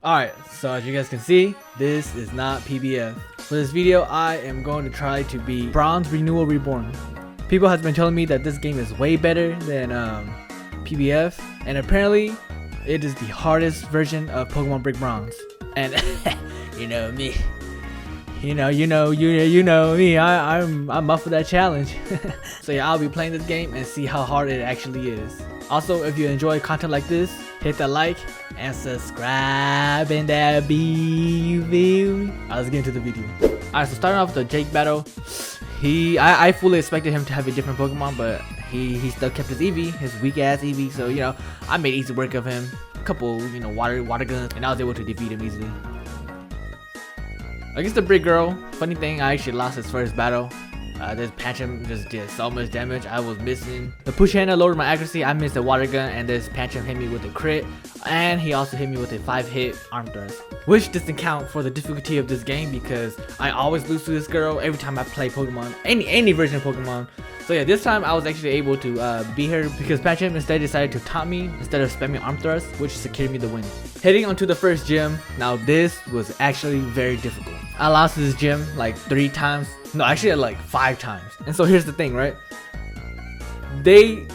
Alright, so as you guys can see, this is not PBF. For this video, I am going to try to be Bronze Renewal Reborn. People has been telling me that this game is way better than PBF, and apparently it is the hardest version of Pokemon Brick Bronze. And you know me. You know me. I'm up for that challenge. So yeah, I'll be playing this game and see how hard it actually is. Also, if you enjoy content like this, hit that like and subscribe and that be you. Let's get into the video. Alright, so starting off with the Jake battle, I fully expected him to have a different Pokemon, but he still kept his Eevee, his weak ass Eevee. So you know, I made easy work of him. A couple water guns, and I was able to defeat him easily. Against the Brick Girl, funny thing, I actually lost his first battle. This Pancham just did so much damage. I was missing. The push hand lowered my accuracy. I missed the water gun, and this Pancham hit me with a crit, and he also hit me with a 5-hit arm thrust, which doesn't count for the difficulty of this game because I always lose to this girl every time I play Pokemon, any version of Pokemon. So yeah, this time I was actually able to beat her because Pancham instead decided to taunt me instead of spamming arm thrust, which secured me the win. Heading onto the first gym. Now this was actually very difficult. I lost this gym like 3 times. No, actually like 5 times. And so here's the thing, right? This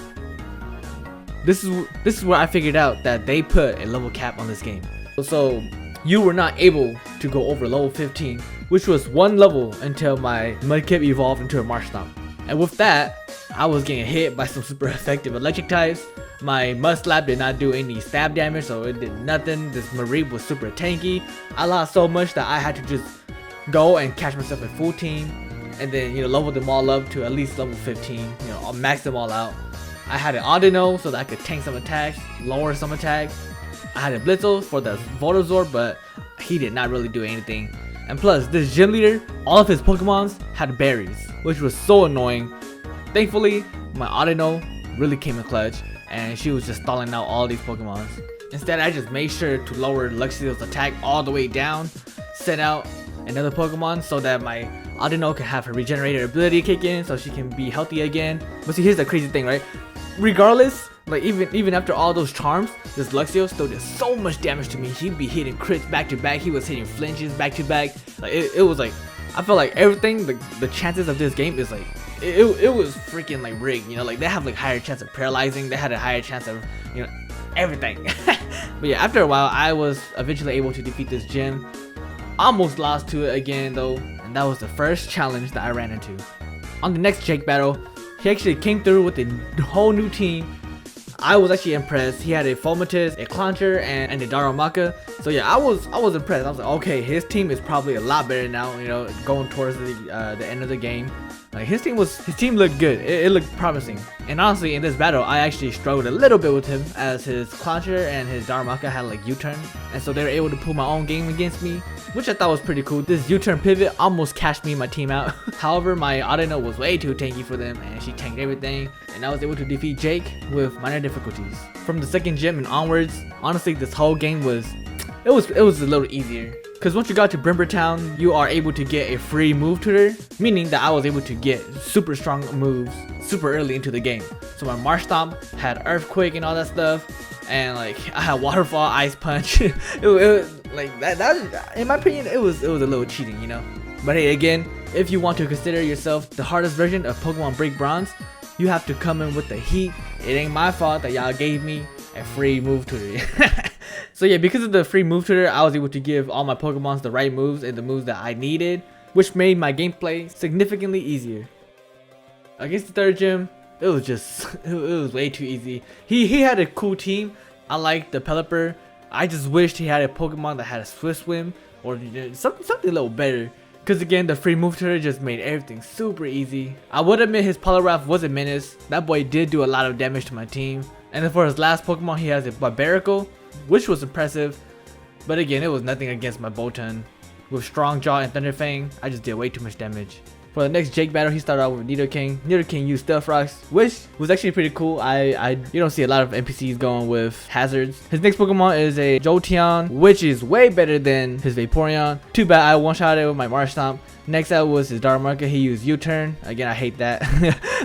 is where I figured out that they put a level cap on this game. So you were not able to go over level 15, which was 1 level until my Mudkip evolved into a Marshtomp. And with that, I was getting hit by some super effective electric types. My Mudslap did not do any stab damage, so it did nothing. This Mareep was super tanky. I lost so much that I had to just go and catch myself at full team, and then level them all up to at least level 15. I'll max them all out. I had an Audino so that I could tank some attacks, lower some attacks. I had a Blitzel for the Voltazor, but he did not really do anything. And plus, this gym leader, all of his Pokemons had berries, which was so annoying. Thankfully, my Audino really came in clutch, and she was just stalling out all these Pokemons. Instead, I just made sure to lower Luxio's attack all the way down, send out another Pokemon so that my Audino can have her regenerator ability kick in so she can be healthy again. But see, here's the crazy thing, right? Regardless, like even after all those charms, this Luxio still did so much damage to me. He'd be hitting crits back to back. He was hitting flinches back to back. Like it was like, I felt like everything, the chances of this game is like, it was freaking like rigged. Like they have like higher chance of paralyzing. They had a higher chance of everything. But yeah, after a while, I was eventually able to defeat this gym. Almost lost to it again though, and that was the first challenge that I ran into. On the next Jake battle, he actually came through with a whole new team. I was actually impressed. He had a Fomatis, a Clauncher, and a Darumaka. So yeah, I was impressed. I was like, okay, his team is probably a lot better now. Going towards the end of the game. Like his team looked good. It looked promising. And honestly, in this battle, I actually struggled a little bit with him as his Clauncher and his Darumaka had like U-turn, and so they were able to pull my own game against me, which I thought was pretty cool. This U-turn pivot almost cashed me and my team out. However, my Audino was way too tanky for them, and she tanked everything, and I was able to defeat Jake with minor difficulties. From the second gym and onwards, honestly, this whole game was a little easier. Because once you got to Brimber Town, you are able to get a free move tutor, meaning that I was able to get super strong moves super early into the game. So my Marshtomp had Earthquake and all that stuff, and like I had Waterfall, Ice Punch. it was like that, in my opinion, it was a little cheating, But hey, again, if you want to consider yourself the hardest version of Pokemon Brick Bronze, you have to come in with the heat. It ain't my fault that y'all gave me a free move tutor. So yeah, because of the free move tutor, I was able to give all my Pokemons the right moves and the moves that I needed, which made my gameplay significantly easier. Against the third gym, it was way too easy. He had a cool team. I liked the Pelipper. I just wished he had a Pokemon that had a Swift Swim or something a little better. Because again, the free move tutor just made everything super easy. I would admit his Poliwrath was a menace. That boy did do a lot of damage to my team. And then for his last Pokemon, he has a Barbarical, which was impressive. But again, it was nothing against my Bolton. With Strong Jaw and Thunder Fang, I just did way too much damage. For the next Jake battle, he started out with Nidoking. Nidoking used Stealth Rocks, which was actually pretty cool. You don't see a lot of NPCs going with hazards. His next Pokemon is a Jolteon, which is way better than his Vaporeon. Too bad I one-shot it with my Marsh Stomp. Next out was his Darumaka. He used U-turn. Again, I hate that.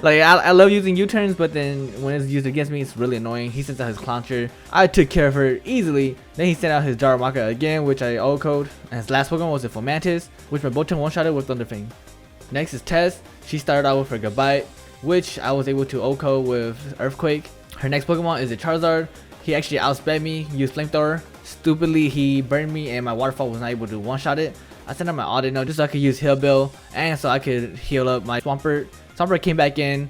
Like I love using U-turns, but then when it's used against me, it's really annoying. He sends out his Clauncher. I took care of her easily. Then he sent out his Darumaka again, which I O-code. And his last Pokemon was a Fomantis, which my Bolton one-shotted with Thunderfang. Next is Tess. She started out with her Gabite, which I was able to O-code with Earthquake. Her next Pokemon is a Charizard. He actually outsped me, used Flamethrower. Stupidly, he burned me and my Waterfall was not able to one-shot it. I sent out my Audino just so I could use Heal Bill and so I could heal up my Swampert. Swampert came back in,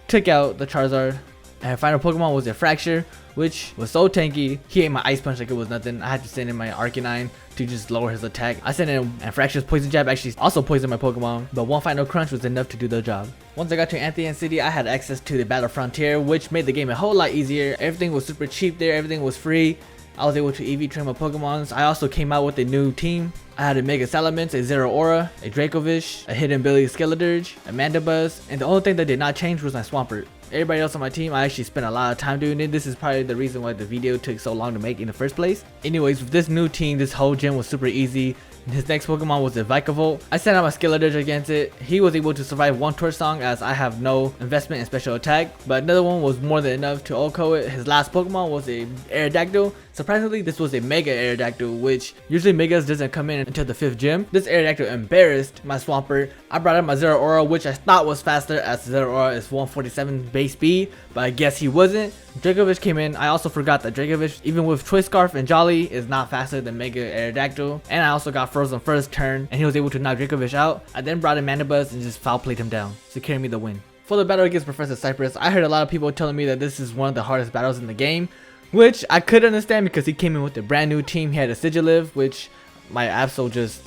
took out the Charizard. And her final Pokemon was a Fracture, which was so tanky. He ate my Ice Punch like it was nothing. I had to send in my Arcanine to just lower his attack. I sent in, and Fracture's Poison Jab actually also poisoned my Pokemon, but one final crunch was enough to do the job. Once I got to Anthea City, I had access to the Battle Frontier, which made the game a whole lot easier. Everything was super cheap there, everything was free. I was able to EV train my Pokemons. I also came out with a new team. I had a Mega Salamence, a Zeraora, a Dracovish, a Hidden Billy Skeledirge, a Mandibuzz, and the only thing that did not change was my Swampert. Everybody else on my team, I actually spent a lot of time doing it. This is probably the reason why the video took so long to make in the first place. Anyways, with this new team, this whole gym was super easy. His next Pokemon was a Vikavolt. I sent out my Skeledirge against it. He was able to survive one Torch Song as I have no investment in special attack, but another one was more than enough to OHKO it. His last Pokemon was a Aerodactyl. Surprisingly, this was a Mega Aerodactyl, which usually Megas doesn't come in until the 5th gym. This Aerodactyl embarrassed my Swampert. I brought out my Zeraora, which I thought was faster as Zeraora is 147 base speed, but I guess he wasn't. Dracovish came in. I also forgot that Dracovish, even with Twist Scarf and Jolly, is not faster than Mega Aerodactyl. And I also got Frozen first turn, and he was able to knock Dracovish out. I then brought in Mandibuzz and just foul played him down, securing me the win. For the battle against Professor Cypress, I heard a lot of people telling me that this is one of the hardest battles in the game, which I could understand because he came in with a brand new team. He had a Sigiliv, which my Absol just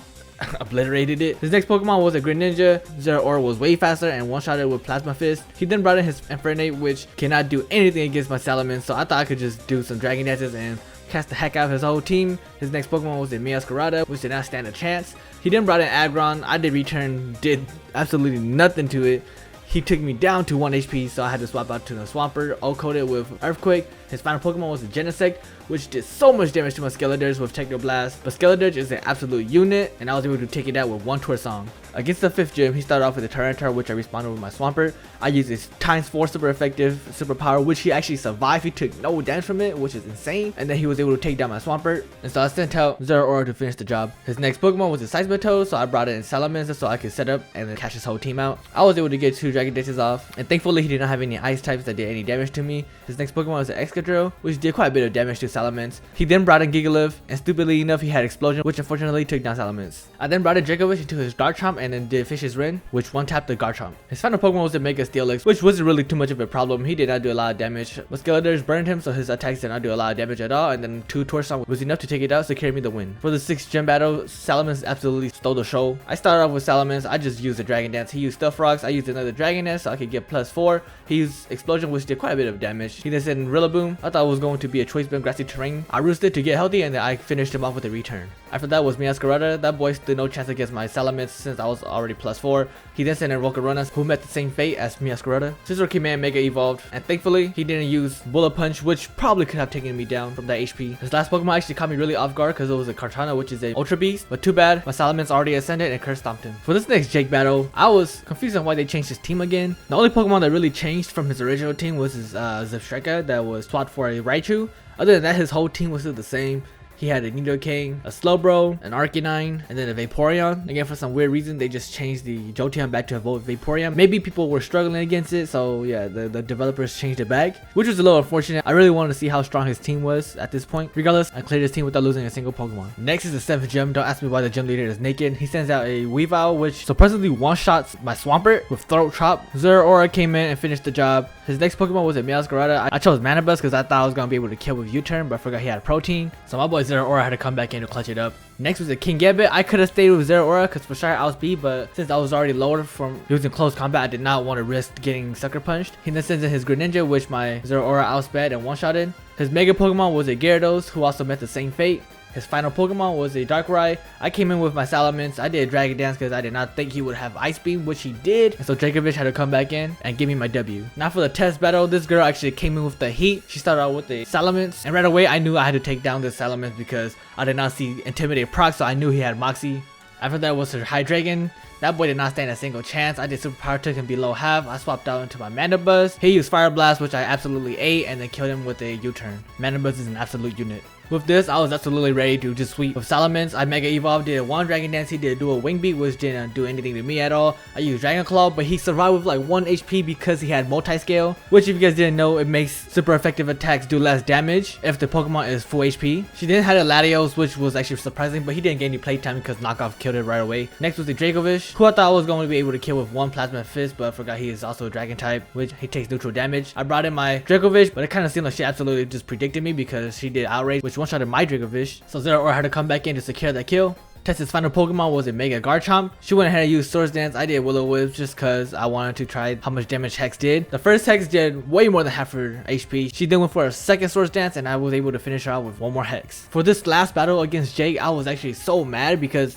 obliterated it. His next Pokemon was a Greninja. Zeraora was way faster and one-shotted with Plasma Fist. He then brought in his Infernape, which cannot do anything against my Salamence, so I thought I could just do some Dragon Dances and cast the heck out of his whole team. His next Pokemon was a Meowscarada, which did not stand a chance. He then brought in Aggron. I did return, did absolutely nothing to it. He took me down to 1 HP, so I had to swap out to the Swampert, O-coded with Earthquake. His final Pokemon was a Genesect, which did so much damage to my Skeledirge with Technoblast. But Skeledirge is an absolute unit, and I was able to take it out with one Torch Song. Against the 5th gym, he started off with a Tyranitar, which I responded with my Swampert. I used his ×4 super effective superpower, which he actually survived. He took no damage from it, which is insane. And then he was able to take down my Swampert. And so I sent out Zeraora to finish the job. His next Pokemon was a Seismitoad, so I brought in Salamence so I could set up and then catch his whole team out. I was able to get 2 Dragon Dances off, and thankfully he did not have any ice types that did any damage to me. His next Pokemon was an Excadrill, which did quite a bit of damage to Salamence. He then brought in Gigaliv, and stupidly enough, he had Explosion, which unfortunately took down Salamence. I then brought in Dracovish into his Garchomp and then did Fish's Rin, which one-tapped the Garchomp. His final Pokemon was a Mega Steelix, which wasn't really too much of a problem. He did not do a lot of damage, but Skeledirge burned him, so his attacks did not do a lot of damage at all, and then 2 Torch Song was enough to take it out, so carry me the win. For the 6th gym battle, Salamence absolutely stole the show. I started off with Salamence. I just used a Dragon Dance. He used Stealth Rocks. I used another Dragon Dance so I could get +4. He used Explosion, which did quite a bit of damage. He then sent Rillaboom. I thought it was going to be a Choice Band Grassy Terrain. I roosted to get healthy, and then I finished him off with a return. After that was Meowscarada. That boy stood no chance against my Salamence since I was already +4. He then sent in Volcaronas, who met the same fate as Meowscarada. Scizor came in Mega Evolved, and thankfully he didn't use Bullet Punch, which probably could have taken me down from that HP. His last Pokemon actually caught me really off guard because it was a Kartana, which is a Ultra Beast, but too bad, my Salamence already ascended and Curse Stomped him. For this next Jake battle, I was confused on why they changed his team again. The only Pokemon that really changed from his original team was his Zipstrika that was swapped for a Raichu. Other than that, his whole team was still the same. He had a Nidoking, a Slowbro, an Arcanine, and then a Vaporeon. Again, for some weird reason, they just changed the Jolteon back to a Vaporeon. Maybe people were struggling against it, so yeah, the developers changed it back, which was a little unfortunate. I really wanted to see how strong his team was at this point. Regardless, I cleared his team without losing a single Pokemon. Next is the 7th gym. Don't ask me why the gym leader is naked. He sends out a Weavile, which surprisingly one-shots my Swampert with Throat Chop. Zeraora came in and finished the job. His next Pokemon was a Meowscarada. I chose Mandibuzz because I thought I was going to be able to kill with U-turn, but I forgot he had Protein. So my boy Zeraora had to come back in to clutch it up. Next was a Kingambit. I could have stayed with Zeraora because for sure I outspeed, but since I was already lower from using close combat, I did not want to risk getting sucker punched. He then sends in his Greninja, which my Zeraora outsped and one-shotted. His Mega Pokemon was a Gyarados, who also met the same fate. His final Pokemon was a Darkrai. I came in with my Salamence. I did Dragon Dance because I did not think he would have Ice Beam, which he did. And so Dracovish had to come back in and give me my W. Now for the test battle, this girl actually came in with the heat. She started out with the Salamence. And right away, I knew I had to take down this Salamence because I did not see Intimidate proc, so I knew he had Moxie. After that was her Hydreigon. That boy did not stand a single chance. I did Superpower, took him below half. I swapped out into my Mandibuzz. He used Fire Blast, which I absolutely ate, and then killed him with a U-turn. Mandibuzz is an absolute unit. With this, I was absolutely ready to just sweep. With Salamence, I Mega Evolved, did one Dragon Dance, he did Dual Wing Beat, which didn't do anything to me at all. I used Dragon Claw, but he survived with like 1 HP because he had Multi-Scale, which if you guys didn't know, it makes super effective attacks do less damage if the Pokemon is full HP. She then had a Latios, which was actually surprising, but he didn't get any playtime because Knockoff killed it right away. Next was the Dracovish, who I thought I was going to be able to kill with 1 Plasma Fist, but I forgot he is also a Dragon type, which he takes neutral damage. I brought in my Dracovish, but it kind of seemed like she absolutely just predicted me because she did Outrage, which one-shotted my Dracovish. So Zeraora had to come back in to secure that kill. Test's final Pokemon was a Mega Garchomp. She went ahead and used Swords Dance. I did Will-O-Wisp just because I wanted to try how much damage Hex did. The first Hex did way more than half her HP. She then went for a second Swords Dance and I was able to finish her out with 1 more Hex. For this last battle against Jake, I was actually so mad because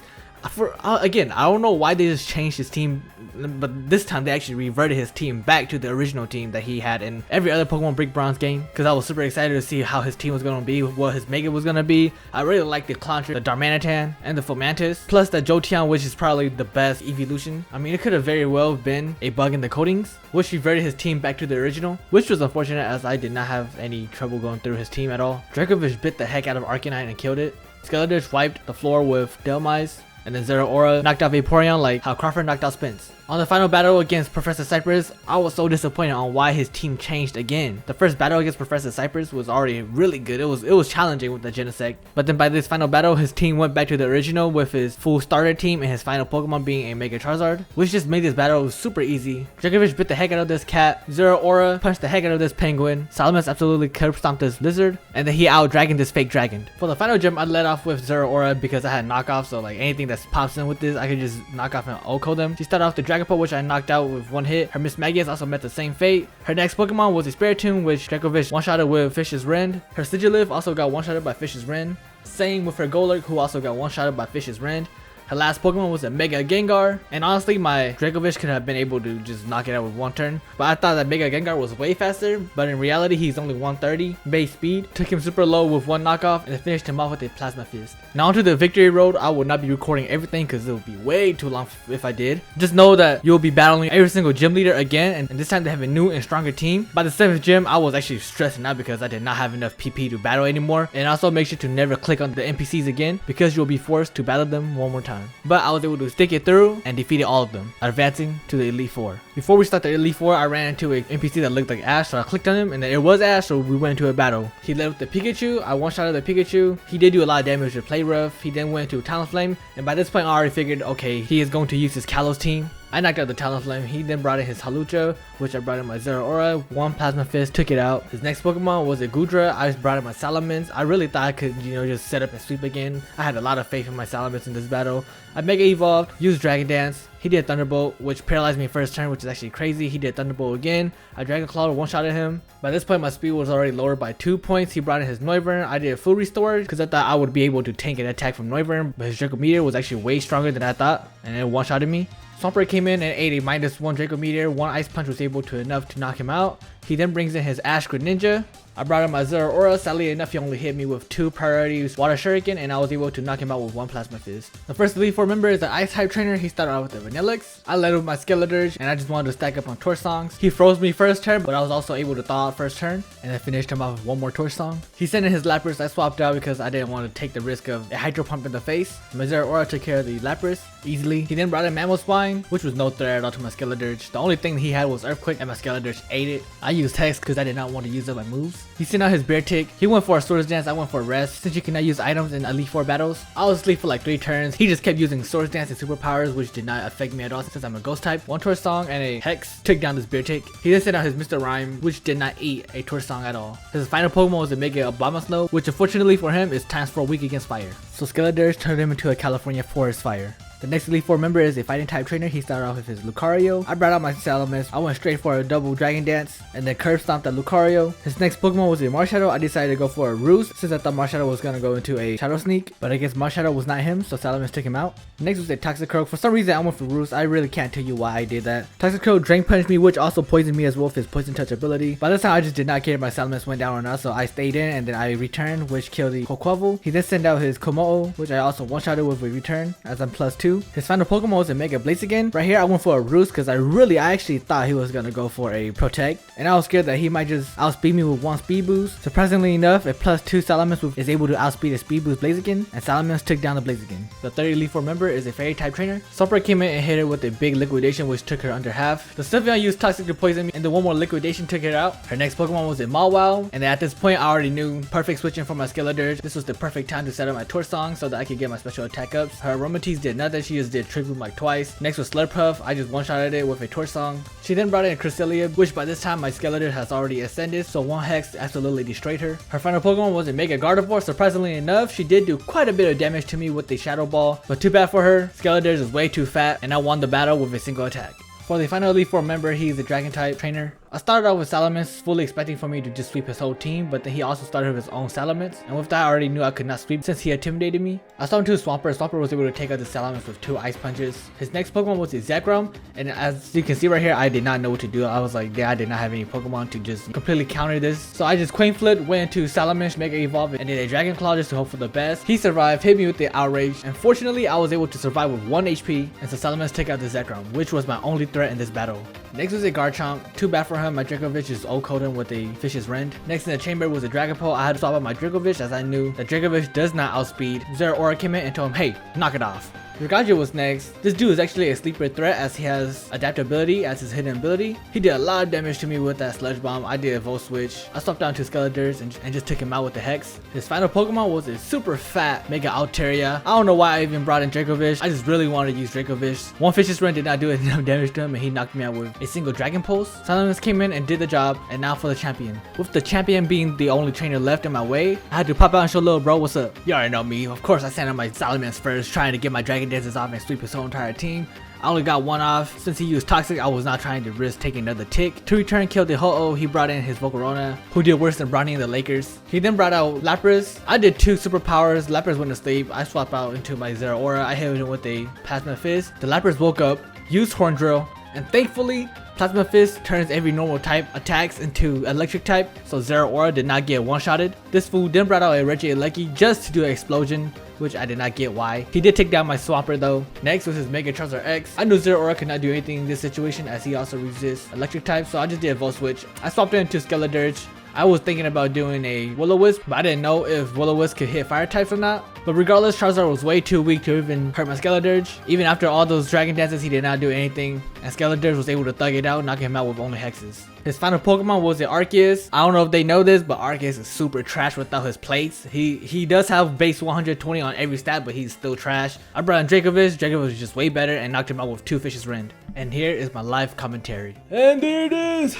again, I don't know why they just changed his team, but this time they actually reverted his team back to the original team that he had in every other Pokemon Brick Bronze game, because I was super excited to see how his team was going to be, what his Mega was going to be. I really liked the Clauncher, the Darmanitan, and the Fomantis, plus the Jolteon, which is probably the best evolution. I mean, it could have very well been a bug in the coatings, which reverted his team back to the original, which was unfortunate as I did not have any trouble going through his team at all. Dracovish bit the heck out of Arcanine and killed it. Skeletor's wiped the floor with Delmise, and then Zeraora knocked out Vaporeon like how Crawford knocked out Spence. On the final battle against Professor Cypress, I was so disappointed on why his team changed again. The first battle against Professor Cypress was already really good. It was challenging with the Genesect. But then by this final battle, his team went back to the original with his full starter team and his final Pokemon being a Mega Charizard, which just made this battle super easy. Dracovish bit the heck out of this cat, Zeraora punched the heck out of this penguin, Salamence absolutely curb stomped this lizard, and then he out-dragoned this fake dragon. For the final gym, I led off with Zeraora because I had knockoff, so like anything that pops in with this, I could just knock off and OHKO them. She started off the Dragapult, which I knocked out with 1 hit. Her Miss Magius also met the same fate. Her next Pokemon was a Spiritomb, which Dracovish one-shotted with Fish's Rend. Her Sigilyph also got one-shotted by Fish's Rend. Same with her Golurk, who also got one-shotted by Fish's Rend. Her last Pokemon was a Mega Gengar, and honestly my Dracovish could have been able to just knock it out with 1 turn, but I thought that Mega Gengar was way faster, but in reality he's only 130 base speed, took him super low with 1 knockoff, and finished him off with a Plasma Fist. Now onto the victory road. I will not be recording everything because it would be way too long if I did. Just know that you'll be battling every single gym leader again, and this time they have a new and stronger team. By the 7th gym, I was actually stressing out because I did not have enough PP to battle anymore, and also make sure to never click on the NPCs again because you'll be forced to battle them 1 more time. But I was able to stick it through and defeated all of them, advancing to the Elite Four. Before we start the Elite Four, I ran into an NPC that looked like Ash, so I clicked on him and then it was Ash, so we went into a battle. He led with the Pikachu. I one-shotted the Pikachu. He did do a lot of damage to Play Rough. He then went into Talonflame, and by this point I already figured, okay, he is going to use his Kalos team. I knocked out the Talonflame. He then brought in his Hawlucha, which I brought in my Zeraora. 1 Plasma Fist, took it out. His next Pokemon was a Goodra. I just brought in my Salamence. I really thought I could, just set up and sweep again. I had a lot of faith in my Salamence in this battle. I Mega Evolved, used Dragon Dance. He did Thunderbolt, which paralyzed me first turn, which is actually crazy. He did Thunderbolt again. I Dragon Claw, one-shotted him. By this point, my speed was already lowered by 2 points. He brought in his Noivern. I did a full restore because I thought I would be able to tank an attack from Noivern, but his Draco Meteor was actually way stronger than I thought, and it one-shotted me. Swampert came in and ate a -1 Draco Meteor. 1 Ice Punch was able to enough to knock him out. He then brings in his Ash Greninja. I brought in my Zeraora. Sadly enough, he only hit me with 2 priorities Water Shuriken, and I was able to knock him out with 1 Plasma Fist. The first Elite Four member is the Ice type trainer. He started out with the Vanillix. I led with my Skeletorge, and I just wanted to stack up on Torch Songs. He froze me first turn, but I was also able to thaw out first turn, and I finished him off with 1 more Torch Song. He sent in his Lapras. I swapped out because I didn't want to take the risk of a Hydro Pump in the face. My Zeraora took care of the Lapras easily. He then brought in Mammospine, which was no threat at all to my Skeletorge. The only thing he had was Earthquake, and my Skeletorge ate it. I used Hex because I did not want to use up my moves. He sent out his Bear Tick. He went for a Swords Dance. I went for a Rest. Since you cannot use items in Elite Four battles, I was asleep for like 3 turns. He just kept using Swords Dance and Superpowers, which did not affect me at all since I'm a Ghost type. 1 Torch Song and a Hex took down this Bear Tick. He then sent out his Mr. Rhyme, which did not eat a Torch Song at all. His final Pokemon was a Mega Abomasnow, which unfortunately for him is times 4 weak against fire. So Skeletorge turned him into a California Forest Fire. The next Elite Four member is a fighting type trainer. He started off with his Lucario. I brought out my Salamence. I went straight for a double Dragon Dance and then curve stomped at Lucario. His next Pokemon was a Marshadow. I decided to go for a Roost since I thought Marshadow was gonna go into a Shadow Sneak, but I guess Marshadow was not him, so Salamence took him out. Next was a Toxicroak. For some reason I went for Roost. I really can't tell you why I did that. Toxicroak Drain Punched me, which also poisoned me as well with his Poison Touch ability. By this time I just did not care if my Salamence went down or not, so I stayed in and then I returned, which killed the Quaquaval. He then sent out his Komodo, which I also one-shotted with a return as I'm +2. His final Pokemon was a Mega Blaziken. Right here I went for a Roost because I actually thought he was gonna go for a Protect, and I was scared that he might just outspeed me with one speed boost. Surprisingly enough, a +2 Salamence is able to outspeed a speed boost Blaziken, and Salamence took down the Blaziken. The third Elite Four member is a Fairy type trainer. Sumper came in and hit her with a big liquidation, which took her under half. The Sylveon used Toxic to poison me, and the one more liquidation took her out. Her next Pokemon was a Mawile, and at this point I already knew perfect switching for my Skeledirge. This was the perfect time to set up my Torch Song so that I could get my special attack ups. Her Aromatisse did nothing, she just did Trick Room like twice. Next was Slurpuff. I just one-shotted it with a Torch Song. She then brought in a Cresselia, which by this time my Skeledirge has already ascended, so one Hex absolutely destroyed her. Her final Pokemon was a Mega Gardevoir. Surprisingly enough, she did do quite a bit of damage to me with the Shadow Ball, but too bad for her. Skeledirge is way too fat, and I won the battle with a single attack. For the final Elite Four member, he's a Dragon type trainer. I started off with Salamence, fully expecting for me to just sweep his whole team, but then he also started with his own Salamence, and with that I already knew I could not sweep since he intimidated me. I saw him to Swampert. Swampert was able to take out the Salamence with 2 Ice Punches. His next Pokemon was a Zekrom, and as you can see right here, I did not know what to do. I was like, yeah, I did not have any Pokemon to just completely counter this. So I just Queen Flip, went into Salamence, Mega Evolve, and did a Dragon Claw just to hope for the best. He survived, hit me with the Outrage, and fortunately I was able to survive with 1 HP, and so Salamence took out the Zekrom, which was my only threat in this battle. Next was a Garchomp. Too bad for him, my Dragovich is O-coded with a Fish's Rend. Next in the chamber was a Dragapult. I had to swap out my Dragovich as I knew that Dragovich does not outspeed. Zeraora came in and told him, hey, knock it off. Ragaja was next. This dude is actually a sleeper threat as he has adaptability as his hidden ability. He did a lot of damage to me with that Sludge Bomb. I did a Volt Switch. I swapped down to Skeledirge and just took him out with the Hex. His final Pokemon was a super fat Mega Altaria. I don't know why I even brought in Dragovich. I just really wanted to use Dragovich. One Fish's Rend did not do enough damage to him and he knocked me out with a single Dragon Pulse. Salamence came in and did the job, and now for the champion. With the champion being the only trainer left in my way, I had to pop out and show little bro what's up. You already know me. Of course I sent out my Salamence first, trying to get my Dragon Dances off and sweep his whole entire team. I only got 1 off. Since he used Toxic, I was not trying to risk taking another tick. To return, killed the Ho-Oh. He brought in his Volcarona, who did worse than Bronny and the Lakers. He then brought out Lapras. I did 2 superpowers. Lapras went to sleep. I swapped out into my Zeraora. I hit him with a Plasma Fist. The Lapras woke up, used Horn Drill, and thankfully, Plasma Fist turns every normal type attacks into electric type, so Zeraora did not get one-shotted. This fool then brought out a Regieleki just to do an explosion, which I did not get why. He did take down my Swampert though. Next was his Mega Charizard X. I knew Zeraora could not do anything in this situation as he also resists electric type, so I just did a Volt Switch. I swapped it into Skeledirge. I was thinking about doing a Will-O-Wisp, but I didn't know if Will-O-Wisp could hit fire types or not. But regardless, Charizard was way too weak to even hurt my Skeledirge. Even after all those Dragon Dances, he did not do anything, and Skeledirge was able to thug it out, knocking him out with only Hexes. His final Pokemon was the Arceus. I don't know if they know this, but Arceus is super trash without his plates. He does have base 120 on every stat, but he's still trash. I brought in Dragovich. Dragovich was just way better and knocked him out with 2 Fish's Rend. And here is my live commentary. And there it is.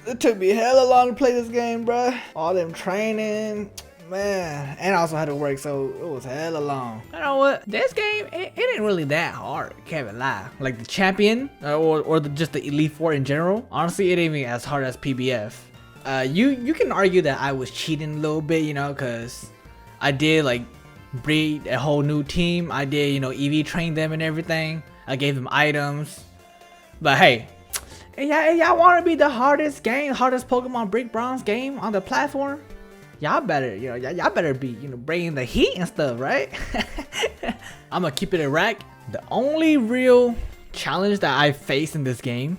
It took me hella long to play this game, bruh. All them training, man. And I also had to work, so it was hella long. You know what? This game, it ain't really that hard. Can't even lie. Like the champion, or just the Elite Four in general. Honestly, it ain't even as hard as PBF. You can argue that I was cheating a little bit, you know, cause I did like breed a whole new team. I did, you know, EV train them and everything. I gave them items. But hey. Y'all want to be the hardest Pokemon Brick Bronze game on the platform? Y'all better, you know, y'all better be, you know, bringing the heat and stuff, right? I'm gonna keep it a rack. The only real challenge that I faced in this game,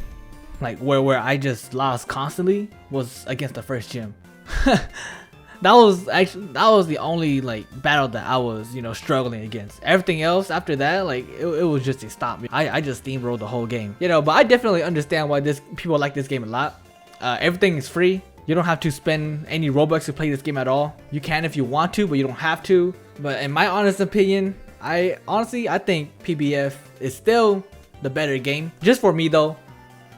like where I just lost constantly, was against the first gym. That was the only like battle that I was, you know, struggling against. Everything else after that, like it was just to stop me. I just steamrolled the whole game, you know. But I definitely understand why people like this game a lot. Everything is free. You don't have to spend any Robux to play this game at all. You can if you want to, but you don't have to. But in my honest opinion, I think PBF is still the better game. Just for me though.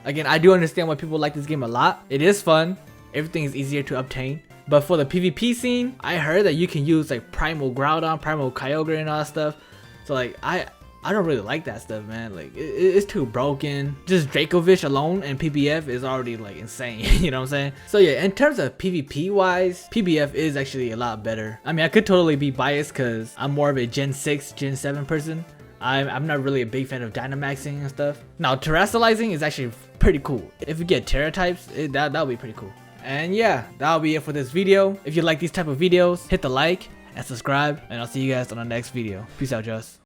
Again, I do understand why people like this game a lot. It is fun. Everything is easier to obtain. But for the PvP scene, I heard that you can use like Primal Groudon, Primal Kyogre and all that stuff. So like I I don't really like that stuff, man. Like it's too broken. Just Dracovish alone and PBF is already like insane. You know what I'm saying? So yeah, in terms of PvP wise, PBF is actually a lot better. I mean, I could totally be biased because I'm more of a Gen 6, Gen 7 person. I'm not really a big fan of Dynamaxing and stuff. Now, terrestrializing is actually pretty cool. If you get Terra types, that'll be pretty cool. And yeah, that'll be it for this video. If you like these type of videos, hit the like and subscribe, and I'll see you guys on the next video. Peace out, Joss.